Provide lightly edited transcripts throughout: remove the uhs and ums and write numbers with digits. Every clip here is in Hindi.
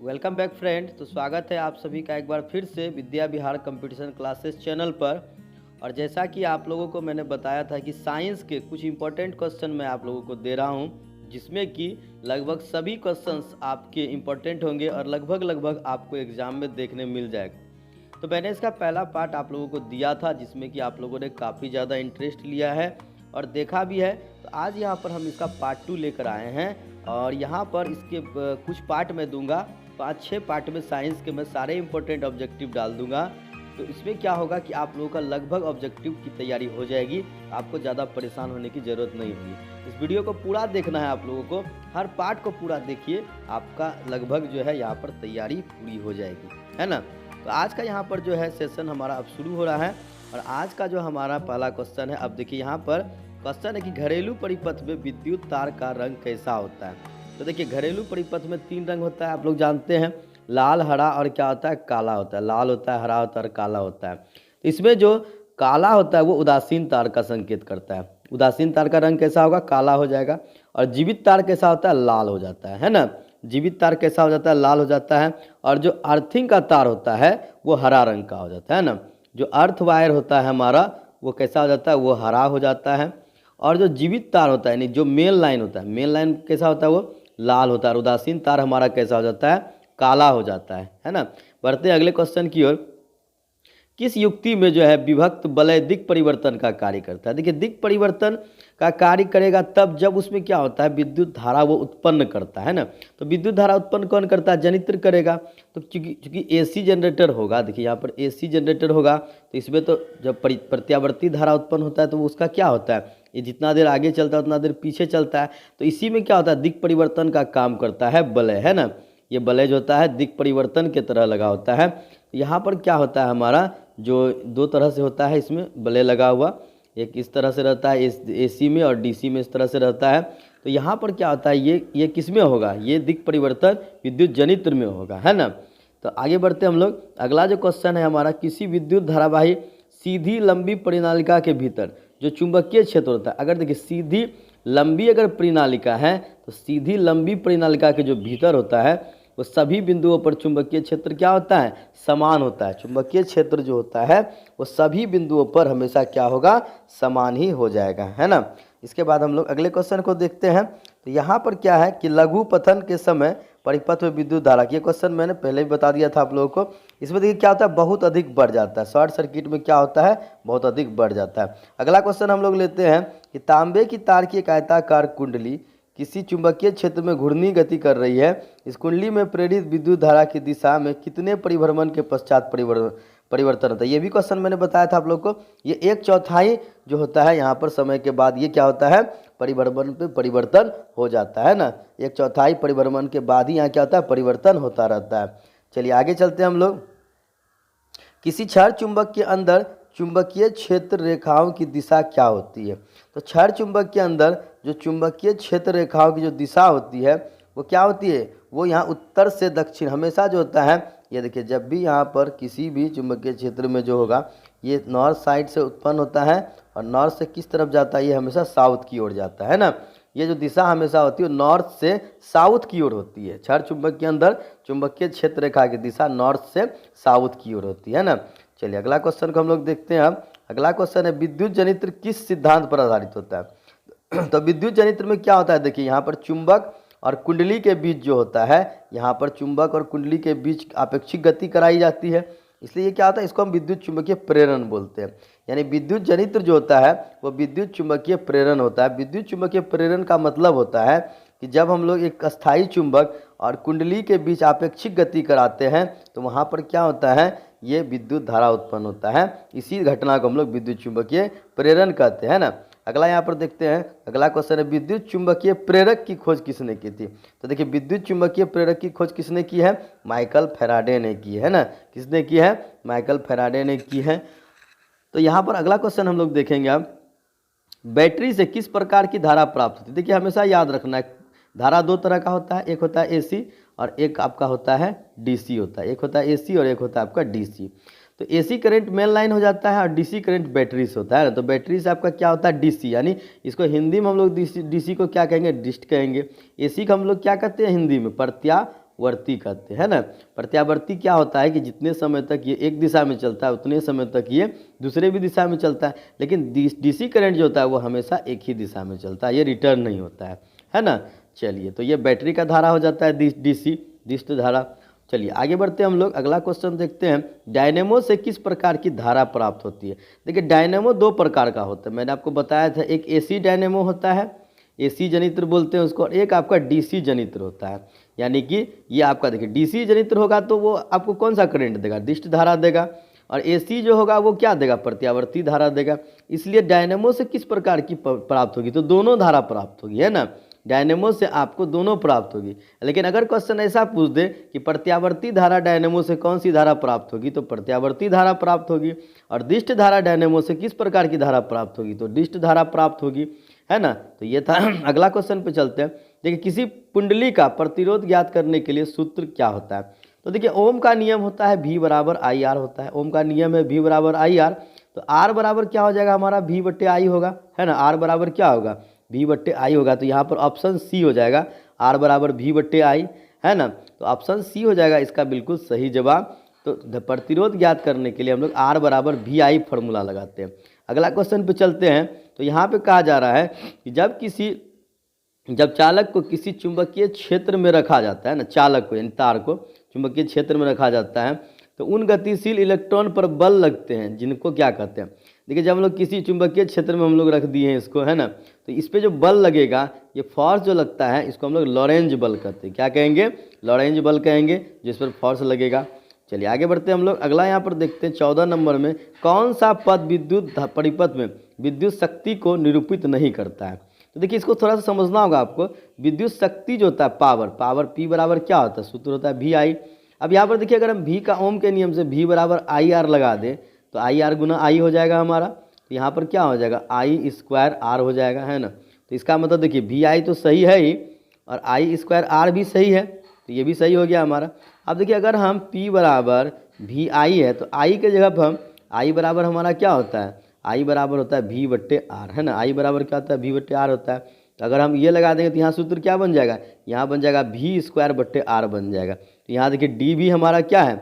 Welcome back friend. तो स्वागत है आप सभी का एक बार फिर से Vidya Vihar competition classes channel पर। और जैसा कि आप लोगों को मैंने बताया था कि साइंस के कुछ इंपॉर्टेंट क्वेश्चन मैं आप लोगों को दे रहा हूं, जिसमें कि लगभग सभी क्वेश्चंस आपके इंपॉर्टेंट होंगे और लगभग आपको एग्जाम में देखने मिल जाएगा। तो मैंने इसका पहला पार्ट आप लोगों को दिया था, जिसमें कि आप लोगों ने काफ़ी ज़्यादा इंटरेस्ट लिया है और देखा भी है। तो आज यहाँ पर हम इसका पार्ट 2 लेकर आए हैं और यहाँ पर इसके कुछ पार्ट मैं दूंगा। 5-6 पार्ट में साइंस के मैं सारे इंपॉर्टेंट ऑब्जेक्टिव डाल दूंगा। तो इसमें क्या होगा कि आप लोगों का लगभग ऑब्जेक्टिव की तैयारी हो जाएगी, आपको ज़्यादा परेशान होने की ज़रूरत नहीं होगी। इस वीडियो को पूरा देखना है आप लोगों को, हर पार्ट को पूरा देखिए, आपका लगभग जो है यहाँ पर तैयारी पूरी हो जाएगी, है ना। तो आज का यहाँ पर जो है सेशन हमारा अब शुरू हो रहा है और आज का जो हमारा पहला क्वेश्चन है, अब देखिए यहाँ पर क्वेश्चन है कि घरेलू परिपथ में विद्युत तार का रंग कैसा होता है। तो देखिए घरेलू परिपथ में 3 रंग होता है, आप लोग जानते हैं, लाल, हरा और क्या होता है, काला होता है। लाल होता है, हरा होता है और काला होता है। इसमें जो काला होता है वो उदासीन तार का संकेत करता है। उदासीन तार का रंग कैसा होगा, काला हो जाएगा। और जीवित तार कैसा होता है, लाल हो जाता है ना। जीवित तार कैसा हो जाता है, लाल हो जाता है। और जो अर्थिंग का तार होता है वो हरा रंग का हो जाता है ना। जो अर्थ वायर होता है हमारा वो कैसा हो जाता है, वो हरा हो जाता है। और जो जीवित तार होता है, यानी जो मेन लाइन होता है, मेन लाइन कैसा होता है, वो लाल होता है। और उदासीन तार हमारा कैसा हो जाता है, काला हो जाता है ना। बढ़ते हैं अगले क्वेश्चन की ओर। किस युक्ति में जो है विभक्त वलय दिक् परिवर्तन का कार्य करता है। देखिए दिक् परिवर्तन का कार्य करेगा तब जब उसमें क्या होता है, विद्युत धारा वो उत्पन्न करता है ना। तो विद्युत धारा उत्पन्न कौन करता है, जनित्र करेगा। तो क्योंकि एसी जनरेटर होगा, देखिए यहाँ पर एसी जनरेटर होगा, तो इसमें तो जब प्रत्यावर्ती धारा उत्पन्न होता है तो वो उसका क्या होता है, ये जितना देर आगे चलता है उतना देर पीछे चलता है। तो इसी में क्या होता है, दिक् परिवर्तन का काम करता है वलय, है ना। ये वलय जो होता है दिक् परिवर्तन के तरह लगा होता है। यहाँ पर क्या होता है, हमारा जो 2 तरह से होता है इसमें वलय लगा हुआ, एक इस तरह से रहता है एसी में और डीसी में इस तरह से रहता है। तो यहाँ पर क्या होता है, ये किस में होगा, ये दिक् परिवर्तन विद्युत जनित्र में होगा, है ना। तो आगे बढ़ते हम लोग। अगला जो क्वेश्चन है हमारा, किसी विद्युत धारावाही सीधी लंबी परिनालिका के भीतर जो चुंबकीय क्षेत्र होता है। अगर देखिए सीधी लंबी अगर परिनालिका है तो सीधी लंबी परिनालिका के जो भीतर होता है वो सभी बिंदुओं पर चुंबकीय क्षेत्र क्या होता है, समान होता है। चुंबकीय क्षेत्र जो होता है वो सभी बिंदुओं पर हमेशा क्या होगा, समान ही हो जाएगा, है ना। इसके बाद हम लोग अगले क्वेश्चन को देखते हैं। तो यहाँ पर क्या है कि लघु पतन के समय परिपथ में विद्युत धारा, ये क्वेश्चन मैंने पहले भी बता दिया था आप लोगों को। इसमें देखिए क्या होता है, बहुत अधिक बढ़ जाता है। शॉर्ट सर्किट में क्या होता है, बहुत अधिक बढ़ जाता है। अगला क्वेश्चन हम लोग लेते हैं कि तांबे की तार की एक आयताकार कुंडली किसी चुंबकीय क्षेत्र में घूर्णी गति कर रही है। इस कुंडली में प्रेरित विद्युत धारा की दिशा में कितने परिभ्रमण के पश्चात परिवर्तन होता है। ये भी क्वेश्चन मैंने बताया था आप लोग को। ये 1/4 जो होता है यहाँ पर समय के बाद ये क्या होता है, परिभ्रमण पे परिवर्तन हो जाता है ना। 1/4 परिभ्रमण के बाद ही यहाँ क्या होता है, परिवर्तन होता रहता है। चलिए आगे चलते हैं हम लोग। किसी क्षण चुंबक के अंदर चुंबकीय क्षेत्र रेखाओं की दिशा क्या होती है। तो क्षण चुंबक के अंदर जो चुंबकीय क्षेत्र रेखाओं की जो दिशा होती है वो क्या होती है, वो यहाँ उत्तर से दक्षिण हमेशा जो होता है। ये देखिए जब भी यहाँ पर किसी भी चुंबकीय क्षेत्र में जो होगा ये नॉर्थ साइड से उत्पन्न होता है और नॉर्थ से किस तरफ जाता है, ये हमेशा साउथ की ओर जाता है ना। ये जो दिशा हमेशा होती है नॉर्थ से साउथ की ओर होती है। क्षण चुंबक के अंदर चुंबकीय क्षेत्र रेखा की दिशा नॉर्थ से साउथ की ओर होती है ना। चलिए अगला क्वेश्चन को हम लोग देखते हैं। अब अगला क्वेश्चन है, विद्युत जनित्र किस सिद्धांत पर आधारित होता है। तो विद्युत जनित्र में क्या होता है, देखिए यहाँ पर चुंबक और कुंडली के बीच जो होता है, यहाँ पर चुंबक और कुंडली के बीच आपेक्षिक गति कराई जाती है, इसलिए ये क्या होता है, इसको हम विद्युत चुंबकीय प्रेरण बोलते हैं। यानी विद्युत जनित्र जो होता है वो विद्युत चुंबकीय प्रेरण होता है। विद्युत चुंबकीय प्रेरण का मतलब होता है कि जब हम लोग एक अस्थायी चुंबक और कुंडली के बीच आपेक्षिक गति कराते हैं तो वहाँ पर क्या होता है, ये विद्युत धारा उत्पन्न होता है। इसी घटना को हम लोग विद्युत चुंबकीय प्रेरण कहते हैं ना। अगला यहाँ पर देखते हैं, अगला क्वेश्चन है, विद्युत चुंबकीय प्रेरक की खोज किसने की थी। तो देखिए विद्युत चुंबकीय प्रेरक की खोज किसने की है, माइकल फैराडे ने की है ना। किसने की है, माइकल फैराडे ने की है। तो यहाँ पर अगला क्वेश्चन हम लोग देखेंगे अब, बैटरी से किस प्रकार की धारा प्राप्त होती है। देखिए हमेशा याद रखना है, धारा 2 तरह का होता है, एक होता है एसी और एक आपका होता है डीसी होता है। एक होता है एसी और एक होता है आपका डीसी। तो एसी करंट मेन लाइन हो जाता है और डीसी करंट बैटरी से होता है ना। तो बैटरी से आपका क्या होता है, डीसी, यानी इसको हिंदी में हम लोग डीसी को क्या कहेंगे, डिस्ट कहेंगे। एसी को हम लोग क्या कहते हैं हिंदी में, प्रत्यावर्ती कहते हैं ना। प्रत्यावर्ती क्या होता है कि जितने समय तक ये एक दिशा में चलता है उतने समय तक ये दूसरे भी दिशा में चलता है, लेकिन डीसी करंट जो होता है वो हमेशा एक ही दिशा में चलता है, ये रिटर्न नहीं होता है ना। चलिए, तो ये बैटरी का धारा हो जाता है डीसी डिस्क धारा। चलिए आगे बढ़ते हैं हम लोग, अगला क्वेश्चन देखते हैं। डायनेमो से किस प्रकार की धारा प्राप्त होती है? देखिए डायनेमो दो प्रकार का होता है, मैंने आपको बताया था। एक एसी डायनेमो होता है, एसी जनित्र बोलते हैं उसको, और एक आपका डीसी जनित्र होता है। यानी कि ये आपका देखिए डीसी जनित्र होगा तो वो आपको कौन सा करंट देगा? डिस्ट धारा देगा। और एसी जो होगा वो क्या देगा? प्रत्यावर्ती धारा देगा। इसलिए डायनेमो से किस प्रकार की प्राप्त होगी? तो दोनों धारा प्राप्त होगी, है ना। डायनेमो से आपको दोनों प्राप्त होगी। लेकिन अगर क्वेश्चन ऐसा पूछ दे कि प्रत्यावर्ती धारा डायनेमो से कौन सी धारा प्राप्त होगी, तो प्रत्यावर्ती धारा प्राप्त होगी। और डिस्ट धारा डायनेमो से किस प्रकार की धारा प्राप्त होगी? तो डिस्ट धारा प्राप्त होगी, है ना। तो ये था। अगला क्वेश्चन पे चलते हैं। देखिए किसी कुंडली का प्रतिरोध ज्ञात करने के लिए सूत्र क्या होता है? तो देखिए ओम का नियम होता है V बराबर IR होता है। ओम का नियम है V बराबर IR। तो R बराबर क्या हो जाएगा हमारा? V बट्टे I होगा, है ना। R बराबर क्या होगा? V बट्टे I होगा। तो यहाँ पर ऑप्शन C हो जाएगा, R बराबर V बट्टे I, है ना। तो ऑप्शन C हो जाएगा इसका बिल्कुल सही जवाब। तो प्रतिरोध ज्ञात करने के लिए हम लोग R बराबर VI फॉर्मूला लगाते हैं। अगला क्वेश्चन पे चलते हैं। तो यहाँ पे कहा जा रहा है कि जब चालक को किसी चुंबकीय क्षेत्र में रखा जाता है ना, चालक को यानी तार को चुंबकीय क्षेत्र में रखा जाता है, तो उन गतिशील इलेक्ट्रॉन पर बल लगते हैं जिनको क्या कहते हैं? देखिए जब हम लोग किसी चुंबकीय क्षेत्र में हम लोग रख दिए हैं इसको, है ना, तो इस पर जो बल लगेगा, ये फोर्स जो लगता है, इसको हम लोग लॉरेंज बल कहते हैं। क्या कहेंगे? लॉरेंज बल कहेंगे, जिस पर फोर्स लगेगा। चलिए आगे बढ़ते हैं हम लोग। अगला यहाँ पर देखते हैं 14 नंबर में, कौन सा पद विद्युत परिपथ में विद्युत शक्ति को निरूपित नहीं करता है? तो देखिए इसको थोड़ा सा समझना होगा आपको। विद्युत शक्ति जो होता है पावर P बराबर क्या होता है? सूत्र होता है VI। अब यहाँ पर देखिए अगर हम V का ओम के नियम से V बराबर IR लगा दें तो IR गुना I हो जाएगा हमारा। तो यहाँ पर क्या हो जाएगा? I स्क्वायर R हो जाएगा, है ना। तो इसका मतलब देखिए VI तो सही है ही और I स्क्वायर R भी सही है, तो ये भी सही हो गया हमारा। अब देखिए अगर हम P बराबर VI है तो I के जगह पर हम I बराबर हमारा क्या होता है? I बराबर होता है V बट्टे R, है ना। I बराबर क्या होता है? V बट्टे R होता है। तो अगर हम ये लगा देंगे तो यहाँ सूत्र क्या बन जाएगा? यहाँ बन जाएगा V स्क्वायर बट्टे R बन जाएगा। तो यहाँ देखिए D भी हमारा क्या है?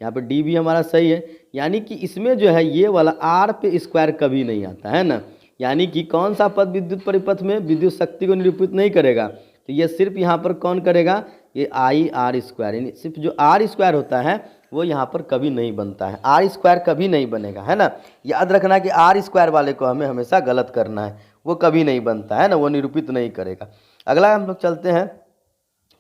यहाँ पर D भी हमारा सही है। यानी कि इसमें जो है ये वाला R पे स्क्वायर कभी नहीं आता, है ना। यानी कि कौन सा पद विद्युत परिपथ में विद्युत शक्ति को निरूपित नहीं करेगा? तो ये सिर्फ यहाँ पर कौन करेगा? ये IR स्क्वायर, यानी सिर्फ जो R स्क्वायर होता है वो यहाँ पर कभी नहीं बनता है। R स्क्वायर कभी नहीं बनेगा, है ना। याद रखना कि R स्क्वायर वाले को हमें हमेशा गलत करना है, वो कभी नहीं बनता है ना, वो निरूपित नहीं करेगा। अगला हम लोग चलते हैं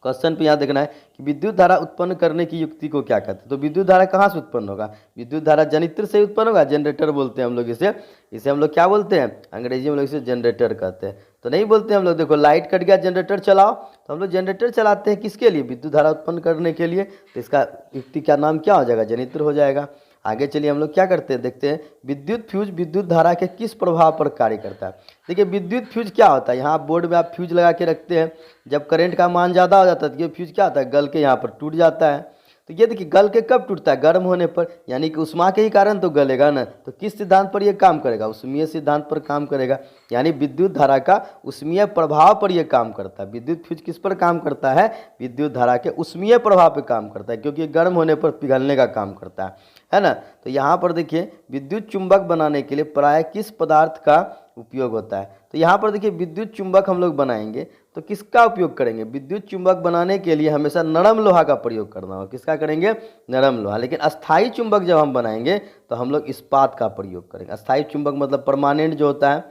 क्वेश्चन पे। यहाँ देखना है कि विद्युत धारा उत्पन्न करने की युक्ति को क्या कहते हैं? तो विद्युत धारा कहाँ से उत्पन्न होगा? विद्युत धारा जनित्र से उत्पन्न होगा, जनरेटर बोलते हैं हम लोग इसे हम लोग क्या बोलते हैं? अंग्रेजी में लोग इसे जनरेटर कहते हैं। तो नहीं बोलते हम लोग, देखो लाइट कट गया जनरेटर चलाओ, तो हम लोग जनरेटर चलाते हैं किसके लिए? विद्युत धारा उत्पन्न करने के लिए। तो इसका युक्ति का नाम क्या हो जाएगा? जनित्र हो जाएगा। आगे चलिए हम लोग क्या करते हैं देखते हैं। विद्युत फ्यूज विद्युत धारा के किस प्रभाव पर कार्य करता है? देखिए विद्युत फ्यूज क्या होता है? यहाँ बोर्ड में आप फ्यूज लगा के रखते हैं, जब करंट का मान ज़्यादा हो जाता है तो ये फ्यूज क्या होता है? गल के यहाँ पर टूट जाता है। तो ये देखिए गल के कब टूटता है? गर्म होने पर, यानी कि उष्मा के ही कारण तो गलेगा ना। तो किस सिद्धांत पर यह काम करेगा? उष्मीय सिद्धांत पर काम करेगा। यानी विद्युत धारा का उष्मीय प्रभाव पर यह काम करता है। विद्युत फ्यूज किस पर काम करता है? विद्युत धारा के उष्मीय प्रभाव पर काम करता है, क्योंकि गर्म होने पर पिघलने का काम करता है ना। तो यहाँ पर देखिए विद्युत चुंबक बनाने के लिए प्राय किस पदार्थ का उपयोग होता है? तो यहाँ पर देखिए विद्युत चुंबक हम लोग बनाएंगे तो किसका उपयोग करेंगे? विद्युत चुंबक बनाने के लिए हमेशा नरम लोहा का प्रयोग करना होगा। किसका करेंगे? नरम लोहा। लेकिन अस्थाई चुंबक जब हम बनाएंगे तो हम लोग इस्पात का प्रयोग करेंगे। अस्थाई चुंबक मतलब परमानेंट जो होता है।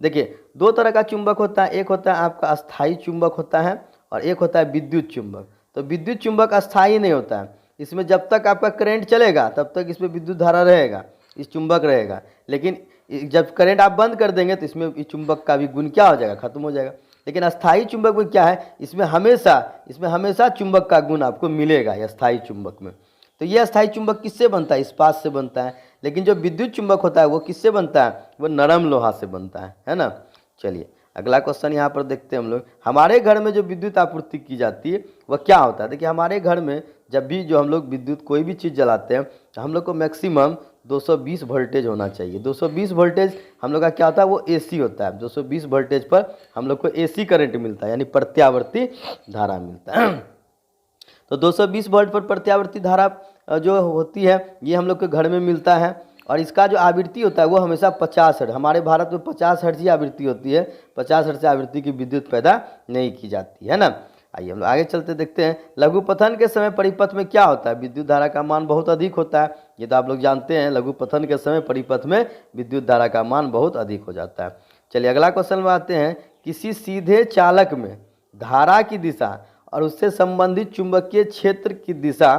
देखिए दो तरह का चुंबक होता है, एक होता है आपका अस्थाई चुंबक होता है और एक होता है विद्युत चुंबक। तो विद्युत चुंबक अस्थाई नहीं होता है, इसमें जब तक आपका करंट चलेगा तब तक इसमें विद्युत धारा रहेगा, इस चुंबक रहेगा। लेकिन जब करंट आप बंद कर देंगे तो इसमें इस चुंबक का भी गुण क्या हो जाएगा? खत्म हो जाएगा। लेकिन अस्थाई चुंबक में क्या है? इसमें हमेशा चुंबक का गुण आपको मिलेगा अस्थाई चुंबक में। तो ये अस्थाई चुंबक किससे बनता है? इस्पात से बनता है। लेकिन जो विद्युत चुंबक होता है वो किससे बनता है? वो नरम लोहा से बनता है ना। चलिए अगला क्वेश्चन यहाँ पर देखते हैं हम लोग। हमारे घर में जो विद्युत आपूर्ति की जाती है वह क्या होता है? देखिए हमारे घर में जब भी जो हम लोग विद्युत कोई भी चीज़ जलाते हैं तो हम लोग को मैक्सिमम 220 वोल्टेज होना चाहिए। 220 वोल्टेज हम लोग का क्या होता है? वो एसी होता है। 220 वोल्टेज पर हम लोग को एसी करंट मिलता है, यानी प्रत्यावर्ती धारा मिलता है। तो 220 वोल्ट पर प्रत्यावर्ती धारा जो होती है ये हम लोग के घर में मिलता है, और इसका जो आवृत्ति होता है वो हमेशा 50 हर्ट्ज, हमारे भारत में 50 हर्ट्ज की आवृत्ति होती है, 50 हर्ट्ज आवृत्ति की विद्युत पैदा नहीं की जाती है ना। आइए हम लोग आगे चलते देखते हैं, लघुपथन के समय परिपथ में क्या होता है, विद्युत धारा का मान बहुत अधिक होता है, ये तो आप लोग जानते हैं, लघुपथन के समय परिपथ में विद्युत धारा का मान बहुत अधिक हो जाता है। चलिए अगला क्वेश्चन में आते हैं, किसी सीधे चालक में धारा की दिशा और उससे संबंधित चुंबकीय क्षेत्र की दिशा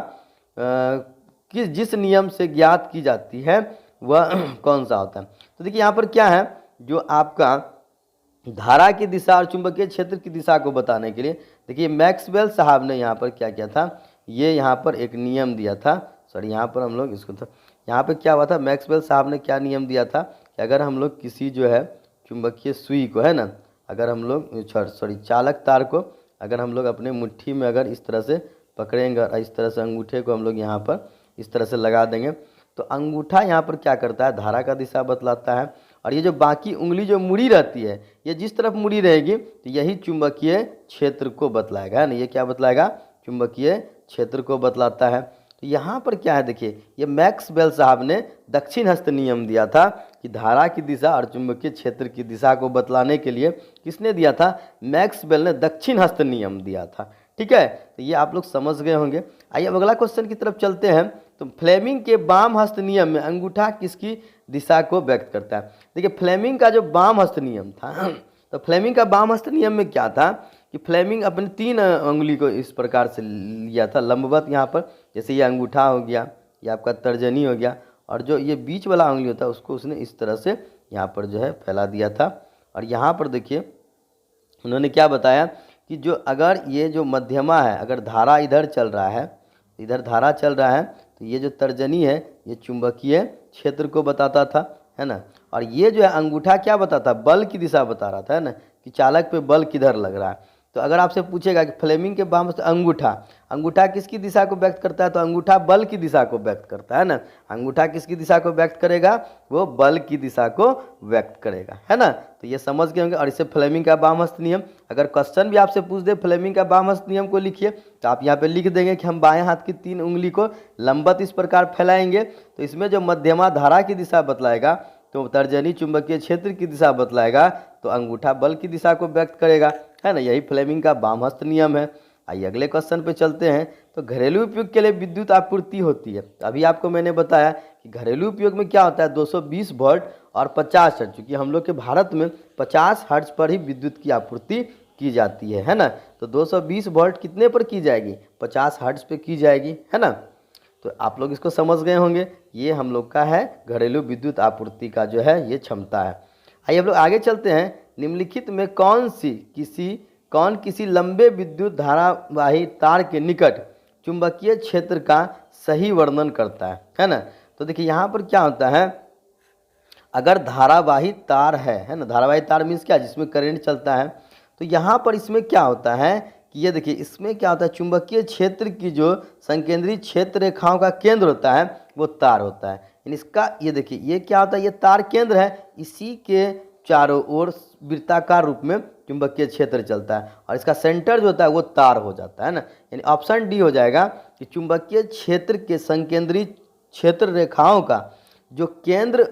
किस जिस नियम से ज्ञात की जाती है वह कौन सा होता है। तो देखिए यहाँ पर क्या है, जो आपका धारा की दिशा और चुंबकीय क्षेत्र की दिशा को बताने के लिए देखिए मैक्सवेल साहब ने यहाँ पर क्या किया था, ये यहाँ पर एक नियम दिया था, सॉरी यहाँ पर हम लोग इसको यहाँ पर क्या हुआ था, मैक्सवेल साहब ने क्या नियम दिया था कि अगर हम लोग किसी जो है चुंबकीय सुई को है ना, अगर हम लोग सॉरी चालक तार को अगर हम लोग अपने मुट्ठी में अगर इस तरह से पकड़ेंगे और इस तरह से अंगूठे को हम लोग यहाँ पर इस तरह से लगा देंगे, तो अंगूठा यहाँ पर क्या करता है, धारा का दिशा बतलाता है, और ये जो बाकी उंगली जो मुड़ी रहती है ये जिस तरफ मुड़ी रहेगी तो यही चुंबकीय क्षेत्र को बतलाएगा, है ना, ये क्या बतलाएगा, चुंबकीय क्षेत्र को बतलाता है। तो यहाँ पर क्या है, देखिए ये मैक्सवेल साहब ने दक्षिण हस्त नियम दिया था कि धारा की दिशा और चुंबकीय क्षेत्र की दिशा को बतलाने के लिए किसने दिया था, मैक्सवेल ने दक्षिण हस्त नियम दिया था। ठीक है, तो ये आप लोग समझ गए होंगे। आइए अब अगला क्वेश्चन की तरफ चलते हैं। तो फ्लेमिंग के वाम हस्त नियम में अंगूठा किसकी दिशा को व्यक्त करता है। देखिए फ्लेमिंग का जो वाम हस्त नियम था तो फ्लेमिंग का वाम हस्त नियम में क्या था कि फ्लेमिंग अपने 3 उंगली को इस प्रकार से लिया था लंबवत, यहाँ पर जैसे ये अंगूठा हो गया, ये आपका तर्जनी हो गया, और जो ये बीच वाला उंगली होता है उसको उसने इस तरह से यहाँ पर जो है फैला दिया था। और यहाँ पर देखिए उन्होंने क्या बताया कि जो अगर ये जो मध्यमा है, अगर धारा इधर चल रहा है, इधर धारा चल रहा है, तो ये जो तर्जनी है ये चुंबकीय क्षेत्र को बताता था, है ना, और ये जो है अंगूठा क्या बताता, बल की दिशा बता रहा था, है ना, कि चालक पे बल किधर लग रहा है। तो अगर आपसे पूछेगा कि फ्लेमिंग के वाम से अंगूठा किसकी दिशा को व्यक्त करता है, तो अंगूठा बल की दिशा को व्यक्त करता है ना, अंगूठा किसकी दिशा को व्यक्त करेगा, वो बल की दिशा को व्यक्त करेगा, है ना। तो ये समझ गए होंगे। और इसे फ्लेमिंग का वाम हस्त नियम, अगर क्वेश्चन भी आपसे पूछ दे फ्लेमिंग का वाम हस्त नियम को लिखिए, तो आप यहाँ पे लिख देंगे कि हम बाएं हाथ की 3 उंगली को लंबवत इस प्रकार फैलाएंगे, तो इसमें जो मध्यमा धारा की दिशा बतलाएगा, तो तर्जनी चुंबकीय क्षेत्र की दिशा बतलाएगा, तो अंगूठा बल की दिशा को व्यक्त करेगा, है ना, यही फ्लेमिंग का वाम हस्त नियम है। आइए अगले क्वेश्चन पे चलते हैं। तो घरेलू उपयोग के लिए विद्युत आपूर्ति होती है। अभी आपको मैंने बताया कि घरेलू उपयोग में क्या होता है, 220 वोल्ट और 50 हर्ट्ज, क्योंकि हम लोग के भारत में 50 हर्ट्ज पर ही विद्युत की आपूर्ति की जाती है ना। तो 220 वोल्ट कितने पर की जाएगी, 50 हर्ट्ज पे की जाएगी, है ना। तो आप लोग इसको समझ गए होंगे, ये हम लोग का है घरेलू विद्युत आपूर्ति का जो है ये क्षमता है। आइए हम लोग आगे चलते हैं। निम्नलिखित में कौन किसी लंबे विद्युत धारावाही तार के निकट चुंबकीय क्षेत्र का सही वर्णन करता है ना। तो देखिए यहाँ पर क्या होता है, अगर धारावाही तार है ना, धारावाही तार मीन्स क्या, जिसमें करंट चलता है, तो यहाँ पर इसमें क्या होता है कि ये देखिए इसमें क्या होता है, चुंबकीय क्षेत्र की जो संकेंद्रीय क्षेत्र रेखाओं का केंद्र होता है वो तार होता है। इसका ये देखिए ये क्या होता है, ये तार केंद्र है, इसी के चारों ओर वृत्ताकार रूप में चुंबकीय क्षेत्र चलता है, और इसका सेंटर जो होता है वो तार हो जाता है ना। यानी ऑप्शन डी हो जाएगा कि चुंबकीय क्षेत्र के संकेंद्रीय क्षेत्र रेखाओं का जो केंद्र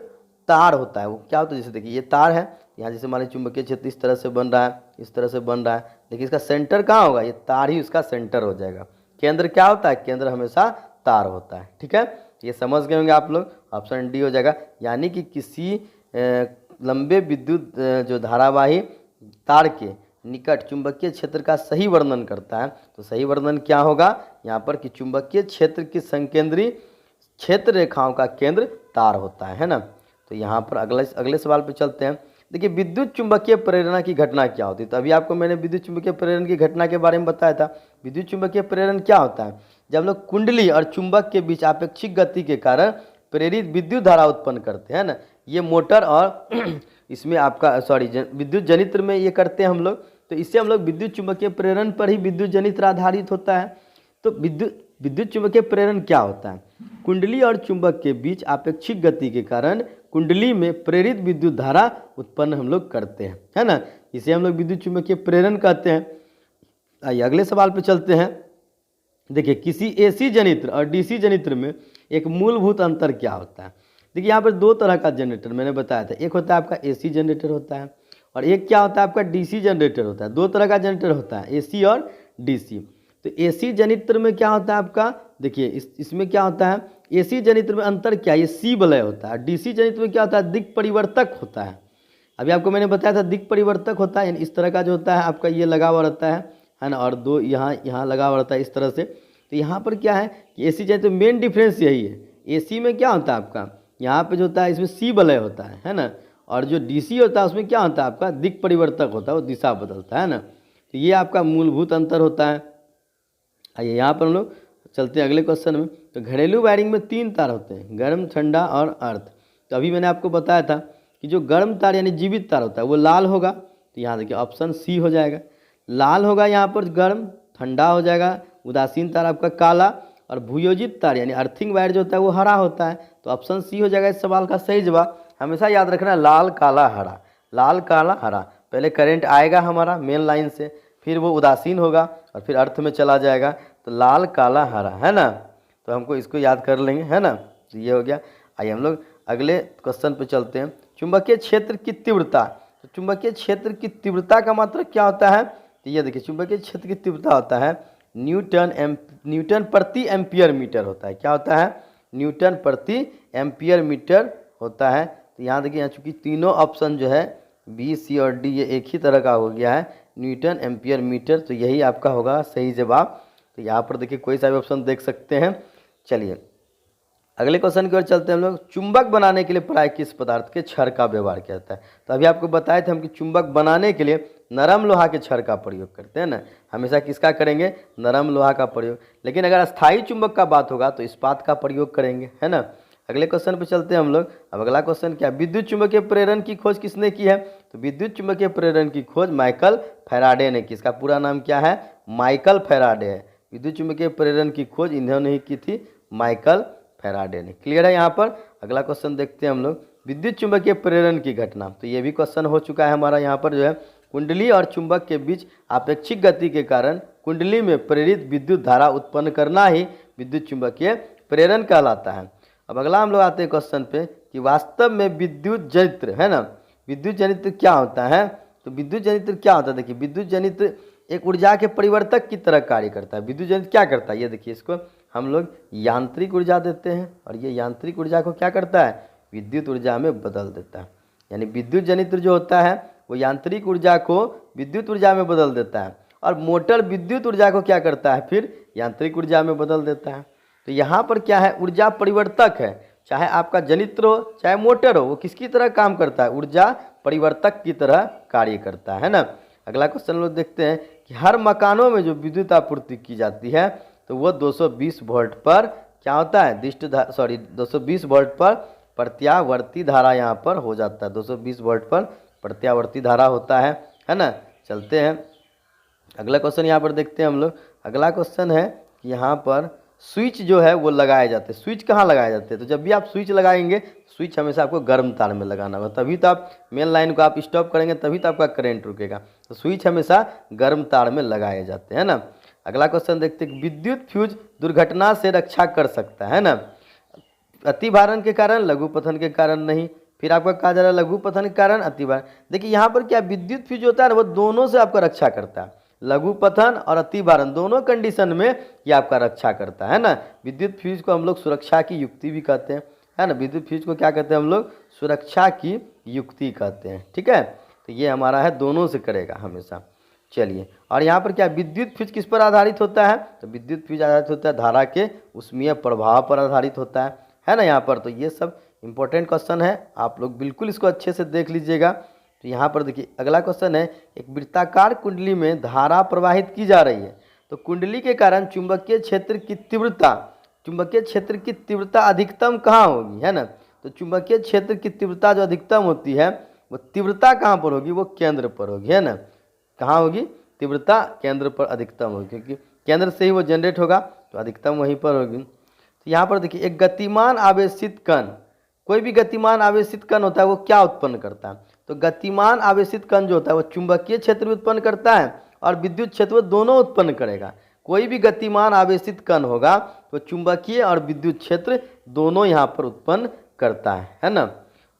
तार होता है वो क्या होता है, जैसे देखिए ये तार है, यहाँ जैसे मान लीजिए चुंबकीय क्षेत्र इस तरह से बन रहा है, इस तरह से बन रहा है, देखिए इसका सेंटर कहाँ होगा, ये तार ही उसका सेंटर हो जाएगा। केंद्र क्या होता है, केंद्र हमेशा तार होता है। ठीक है, ये समझ गए होंगे आप लोग, ऑप्शन डी हो जाएगा। यानी कि किसी लंबे विद्युत जो धारावाही तार के निकट चुंबकीय क्षेत्र का सही वर्णन करता है, तो सही वर्णन क्या होगा यहाँ पर कि चुंबकीय क्षेत्र की संकेंद्रीय क्षेत्र रेखाओं का केंद्र तार होता है ना। तो यहाँ पर अगले सवाल पे चलते हैं। देखिए विद्युत चुंबकीय प्रेरणा की घटना क्या होती है। तो अभी आपको मैंने विद्युत चुंबकीय प्रेरण की घटना के बारे में बताया था। विद्युत चुंबकीय प्रेरण क्या होता है, जब लोग कुंडली और चुंबक के बीच आपेक्षिक गति के कारण प्रेरित विद्युत धारा उत्पन्न करते हैं ना। ये मोटर और इसमें आपका विद्युत जनित्र में ये करते हैं हम लोग, तो इससे हम लोग विद्युत चुंबकीय प्रेरण पर ही विद्युत जनित्र आधारित होता है। तो विद्युत चुंबकीय प्रेरण क्या होता है, कुंडली और चुंबक के बीच आपेक्षिक गति के कारण कुंडली में प्रेरित विद्युत धारा उत्पन्न हम लोग करते हैं, है ना। इसे हम लोग विद्युत चुंबकीय प्रेरण कहते हैं। आइए अगले सवाल पे चलते हैं। देखिए किसी एसी जनित्र और डीसी जनित्र में एक मूलभूत अंतर क्या होता है। देखिए यहाँ पर दो तरह का जनरेटर मैंने बताया था, एक होता है आपका एसी जनरेटर होता है और एक क्या होता है आपका डीसी जनरेटर होता है। दो तरह का जनरेटर होता है, एसी और डीसी। तो एसी जनित्र में क्या होता है आपका, देखिए इसमें क्या होता है, एसी जनित्र में अंतर क्या है, ये सी वलय होता है। डीसी जनित्र में क्या होता है, दिक् परिवर्तक होता है। अभी आपको मैंने बताया था दिक् परिवर्तक होता है, यानी इस तरह का जो होता है आपका ये लगा हुआ रहता है ना, और दो यहाँ लगा हुआ रहता है इस तरह से। तो यहाँ पर क्या है कि एसी जनित्र मेन डिफरेंस यही है। एसी में क्या होता है आपका, यहाँ पे जो होता है इसमें सी वलय होता है ना, और जो डीसी होता है उसमें क्या होता है आपका दिक् परिवर्तक होता है, वो दिशा बदलता है ना। तो ये आपका मूलभूत अंतर होता है। आइए यहाँ पर हम लोग चलते हैं अगले क्वेश्चन में। तो घरेलू वायरिंग में 3 तार होते हैं, गर्म, ठंडा और अर्थ। तो अभी मैंने आपको बताया था कि जो गर्म तार यानी जीवित तार होता है वो लाल होगा। तो यहाँ देखिए ऑप्शन सी हो जाएगा, लाल होगा यहाँ पर गर्म, ठंडा हो जाएगा उदासीन तार आपका काला, और भूयोजित तार यानी अर्थिंग वायर जो होता है वो हरा होता है। तो ऑप्शन सी हो जाएगा इस सवाल का सही जवाब। हमेशा याद रखना लाल काला हरा, लाल काला हरा। पहले करंट आएगा हमारा मेन लाइन से, फिर वो उदासीन होगा और फिर अर्थ में चला जाएगा। तो लाल काला हरा है ना, तो हमको इसको याद कर लेंगे है ना। तो ये हो गया। आइए हम लोग अगले क्वेश्चन पे चलते हैं। चुंबकीय क्षेत्र की तीव्रता। तो चुंबकीय क्षेत्र की तीव्रता का मात्रक क्या होता है, तो ये देखिए चुंबकीय क्षेत्र की तीव्रता होता है न्यूटन प्रति एम्पियर मीटर होता है। क्या होता है, न्यूटन प्रति एम्पियर मीटर होता है। तो यहाँ देखिए, यहाँ चूँकि तीनों ऑप्शन जो है बी सी और डी ये एक ही तरह का हो गया है, न्यूटन एम्पियर मीटर, तो यही आपका होगा सही जवाब। तो यहाँ पर देखिए कोई सा भी ऑप्शन देख सकते हैं। चलिए अगले क्वेश्चन की ओर चलते हैं हम लोग। चुंबक बनाने के लिए प्राय किस पदार्थ के छड़ का व्यवहार किया जाता है। तो अभी आपको बताए थे हम कि चुंबक बनाने के लिए नरम लोहा के छड़ का प्रयोग करते हैं ना, हमेशा किसका करेंगे, नरम लोहा का प्रयोग। लेकिन अगर अस्थायी चुंबक का बात होगा तो इस्पात का प्रयोग करेंगे है ना। अगले क्वेश्चन पे चलते हैं हम लोग। अब अगला क्वेश्चन क्या, विद्युत चुंबकीय प्रेरण की खोज किसने की है। तो विद्युत चुंबकीय प्रेरण की खोज माइकल फैराडे ने की। इसका पूरा नाम क्या है, माइकल फैराडे है। विद्युत चुंबकीय प्रेरण की खोज इन्होंने ही की थी, माइकल फैराडे ने। क्लियर है यहाँ पर। अगला क्वेश्चन देखते हैं हम लोग, विद्युत चुंबकीय प्रेरण की घटना। तो ये भी क्वेश्चन हो चुका है हमारा। यहाँ पर जो है कुंडली और चुंबक के बीच आपेक्षिक गति के कारण कुंडली में प्रेरित विद्युत धारा उत्पन्न करना ही विद्युत चुंबकीय प्रेरण कहलाता है। अब अगला हम लोग आते हैं क्वेश्चन पे कि वास्तव में विद्युत जनित्र है ना, विद्युत जनित्र क्या होता है। तो विद्युत जनित्र क्या होता है, देखिए विद्युत जनित्र एक ऊर्जा के परिवर्तक की तरह कार्य करता है। विद्युत जनित्र क्या करता है, ये देखिए इसको हम लोग यांत्रिक ऊर्जा देते हैं और ये यांत्रिक ऊर्जा को क्या करता है, विद्युत ऊर्जा में बदल देता है। यानी विद्युत जनित्र जो होता है वो यांत्रिक ऊर्जा को विद्युत ऊर्जा में बदल देता है, और मोटर विद्युत ऊर्जा को क्या करता है, फिर यांत्रिक ऊर्जा में बदल देता है। तो यहाँ पर क्या है, ऊर्जा परिवर्तक है। चाहे आपका जनित्र हो चाहे मोटर हो, वो किसकी तरह काम करता है, ऊर्जा परिवर्तक की तरह कार्य करता है ना। अगला क्वेश्चन लोग देखते हैं कि हर मकानों में जो विद्युत आपूर्ति की जाती है तो वो 220 वोल्ट पर क्या होता है, 220 वोल्ट पर प्रत्यावर्ती धारा यहाँ पर हो जाता है। 220 वोल्ट पर प्रत्यावर्ती धारा होता है ना। चलते हैं अगला क्वेश्चन यहाँ पर देखते हैं हम लोग। अगला क्वेश्चन है कि यहाँ पर स्विच जो है वो लगाए जाते हैं। स्विच कहाँ लगाए जाते हैं, तो जब भी आप स्विच लगाएंगे, स्विच हमेशा आपको गर्म तार में लगाना होगा, तभी तो आप मेन लाइन को आप स्टॉप करेंगे, तभी तो आपका करंट रुकेगा। तो स्विच हमेशा गर्म तार में लगाए जाते हैं ना। अगला क्वेश्चन देखते हैं, विद्युत फ्यूज दुर्घटना से रक्षा कर सकता है ना, अतिभारण के कारण, लघु पतन के कारण नहीं। फिर आपका कहा जा रहा है लघु पतन के कारण, अतिभारण। देखिए यहाँ पर क्या विद्युत फ्यूज होता है ना, वो दोनों से आपका रक्षा करता है, लघु पतन और अतिभारण दोनों कंडीशन में ये आपका रक्षा करता है ना। विद्युत फ्यूज को हम लोग सुरक्षा की युक्ति भी कहते हैं है ना। विद्युत फ्यूज को क्या कहते हैं हम लोग, सुरक्षा की युक्ति कहते हैं, ठीक है। तो ये हमारा है दोनों से करेगा हमेशा। चलिए, और यहाँ पर क्या विद्युत फ्यूज किस पर आधारित होता है, तो विद्युत फ्यूज आधारित होता है धारा के उष्मीय प्रभाव पर आधारित होता है ना यहाँ पर। तो ये सब इंपॉर्टेंट क्वेश्चन है, आप लोग बिल्कुल इसको अच्छे से देख लीजिएगा। तो यहाँ पर देखिए अगला क्वेश्चन है, एक वृत्ताकार कुंडली में धारा प्रवाहित की जा रही है, तो कुंडली के कारण चुंबकीय क्षेत्र की तीव्रता अधिकतम कहाँ होगी है ना। तो चुंबकीय क्षेत्र की तीव्रता जो अधिकतम होती है वो तीव्रता कहाँ पर होगी, वो केंद्र पर होगी है ना। कहाँ होगी, तीव्रता केंद्र पर अधिकतम होगी, क्योंकि केंद्र से ही वो जनरेट होगा, तो अधिकतम वहीं पर होगी। तो यहाँ पर देखिए एक गतिमान आवेशित कण, कोई भी गतिमान आवेशित कण होता है वो क्या उत्पन्न करता है, तो गतिमान आवेशित कण जो होता है वो चुंबकीय क्षेत्र भी उत्पन्न करता है और विद्युत क्षेत्र वो दोनों उत्पन्न करेगा। कोई भी गतिमान आवेशित कण होगा तो चुंबकीय और विद्युत क्षेत्र दोनों यहाँ पर उत्पन्न करता है ना।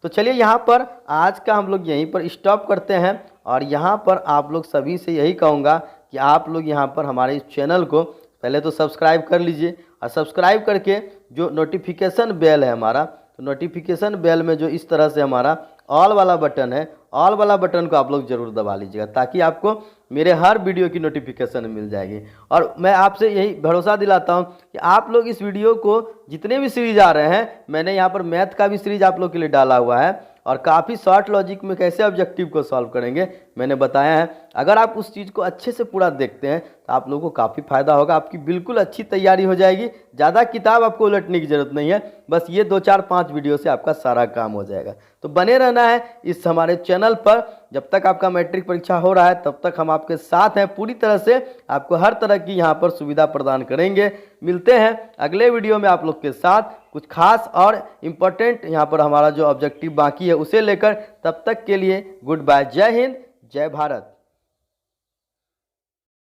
तो चलिए यहाँ पर आज का हम लोग यहीं पर स्टॉप करते हैं और यहाँ पर आप लोग सभी से यही कहूँगा कि आप लोग यहाँ पर हमारे इस चैनल को पहले तो सब्सक्राइब कर लीजिए और सब्सक्राइब करके जो नोटिफिकेशन बेल है हमारा, तो नोटिफिकेशन बेल में जो इस तरह से हमारा ऑल वाला बटन है, ऑल वाला बटन को आप लोग ज़रूर दबा लीजिएगा ताकि आपको मेरे हर वीडियो की नोटिफिकेशन मिल जाएगी। और मैं आपसे यही भरोसा दिलाता हूं कि आप लोग इस वीडियो को जितने भी सीरीज आ रहे हैं, मैंने यहाँ पर मैथ का भी सीरीज आप लोग के लिए डाला हुआ है और काफ़ी शॉर्ट लॉजिक में कैसे ऑब्जेक्टिव को सॉल्व करेंगे मैंने बताया है। अगर आप उस चीज़ को अच्छे से पूरा देखते हैं तो आप लोगों को काफ़ी फ़ायदा होगा, आपकी बिल्कुल अच्छी तैयारी हो जाएगी। ज़्यादा किताब आपको उलटने की ज़रूरत नहीं है, बस ये 2 4 5 वीडियो से आपका सारा काम हो जाएगा। तो बने रहना है इस हमारे चैनल पर। जब तक आपका मैट्रिक परीक्षा हो रहा है तब तक हम आपके साथ हैं, पूरी तरह से आपको हर तरह की यहाँ पर सुविधा प्रदान करेंगे। मिलते हैं अगले वीडियो में आप लोग के साथ कुछ खास और इम्पोर्टेंट यहाँ पर हमारा जो ऑब्जेक्टिव बाकी है उसे लेकर। तब तक के लिए गुड बाय, जय हिंद, जय भारत।